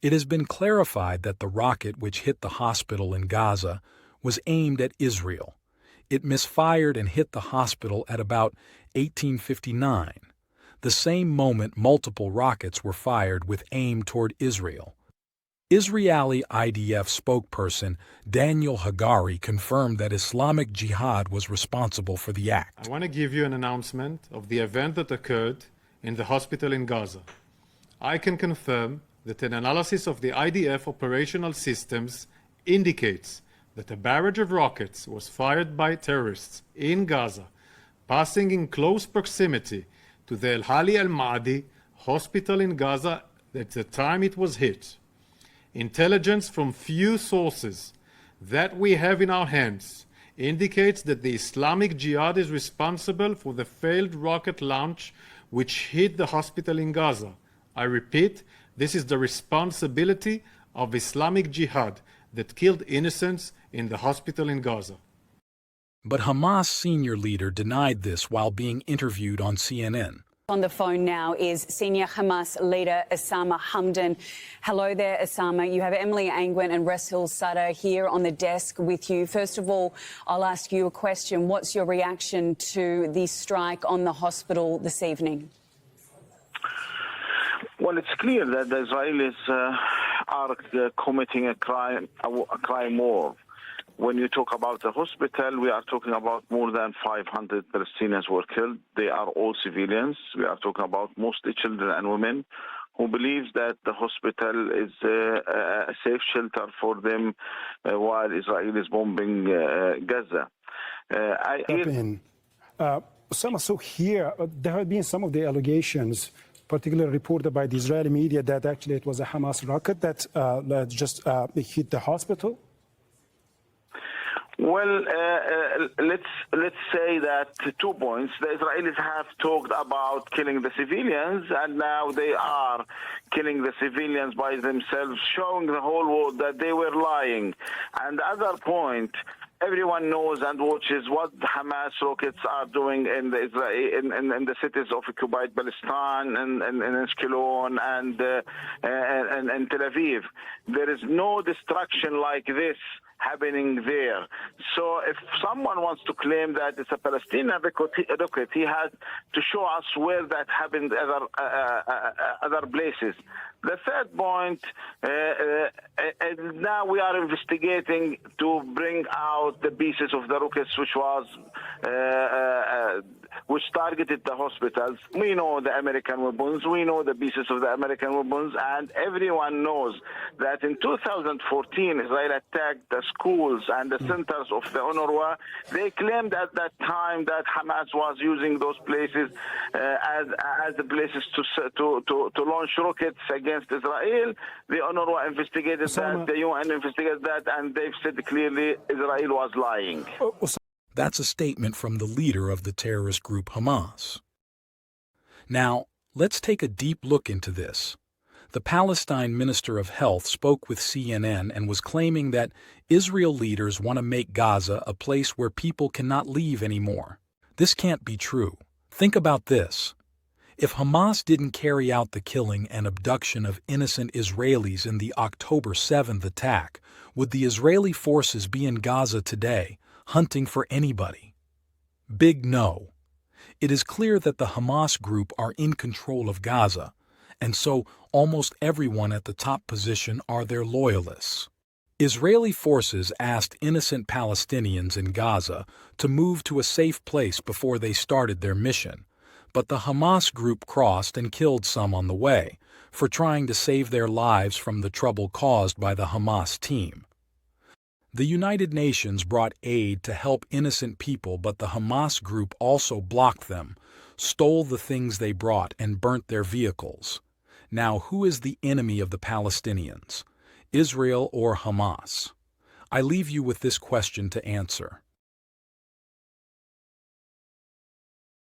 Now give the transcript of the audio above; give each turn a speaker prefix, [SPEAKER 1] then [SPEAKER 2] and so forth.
[SPEAKER 1] It has been clarified that the rocket which hit the hospital in Gaza was aimed at Israel. It misfired and hit the hospital at about 1859, the same moment multiple rockets were fired with aim toward Israel. Israeli IDF spokesperson Daniel Hagari confirmed that Islamic Jihad was responsible for the act.
[SPEAKER 2] I want to give you an announcement of the event that occurred in the hospital in Gaza. I can confirm that an analysis of the IDF operational systems indicates that a barrage of rockets was fired by terrorists in Gaza, passing in close proximity to the El Hali Al Maadi hospital in Gaza at the time it was hit. Intelligence from few sources that we have in our hands indicates that the Islamic Jihad is responsible for the failed rocket launch which hit the hospital in Gaza. I repeat, this is the responsibility of Islamic Jihad that killed innocents in the hospital in Gaza.
[SPEAKER 1] But Hamas senior leader denied this while being interviewed on CNN.
[SPEAKER 3] On the phone now is senior Hamas leader Osama Hamdan. Hello there, Osama. You have Emily Angwin and Resul Sadr here on the desk with you. First of all, I'll ask you a question. What's your reaction to the strike on the hospital this evening?
[SPEAKER 4] Well, it's clear that the Israelis are committing a crime war. When you talk about the hospital, we are talking about more than 500 Palestinians were killed. They are all civilians. We are talking about mostly children and women who believe that the hospital is a safe shelter for them while Israel is bombing Gaza.
[SPEAKER 5] So here, there have been some of the allegations, particularly reported by the Israeli media, that actually it was a Hamas rocket that just hit the hospital.
[SPEAKER 4] Well, let's say that 2 points. The Israelis have talked about killing the civilians, and now they are killing the civilians by themselves, showing the whole world that they were lying. And the other point, everyone knows and watches what the Hamas rockets are doing in the in the cities of occupied Palestine and Ashkelon and Tel Aviv. There is no destruction like this happening there. So if someone wants to claim that it's a Palestinian rocket, he has to show us where that happened other places. The third point, now we are investigating to bring out the pieces of the rockets which targeted the hospitals. We know the American weapons, we know the pieces of the American weapons, and everyone knows that in 2014 Israel attacked the schools and the centers of the UNRWA. They claimed at that time that Hamas was using those places as the places to launch rockets against Israel. The UNRWA investigated that, the UN investigated that, and they've said clearly Israel was lying.
[SPEAKER 1] That's a statement from the leader of the terrorist group Hamas. Now, let's take a deep look into this. The Palestine Minister of Health spoke with CNN and was claiming that Israel leaders want to make Gaza a place where people cannot leave anymore. This can't be true. Think about this. If Hamas didn't carry out the killing and abduction of innocent Israelis in the October 7th attack, would the Israeli forces be in Gaza today, hunting for anybody? Big no. It is clear that the Hamas group are in control of Gaza, and so almost everyone at the top position are their loyalists. Israeli forces asked innocent Palestinians in Gaza to move to a safe place before they started their mission, but the Hamas group crossed and killed some on the way for trying to save their lives from the trouble caused by the Hamas team. The United Nations brought aid to help innocent people, but the Hamas group also blocked them, stole the things they brought, and burnt their vehicles. Now, who is the enemy of the Palestinians, Israel or Hamas? I leave you with this question to answer.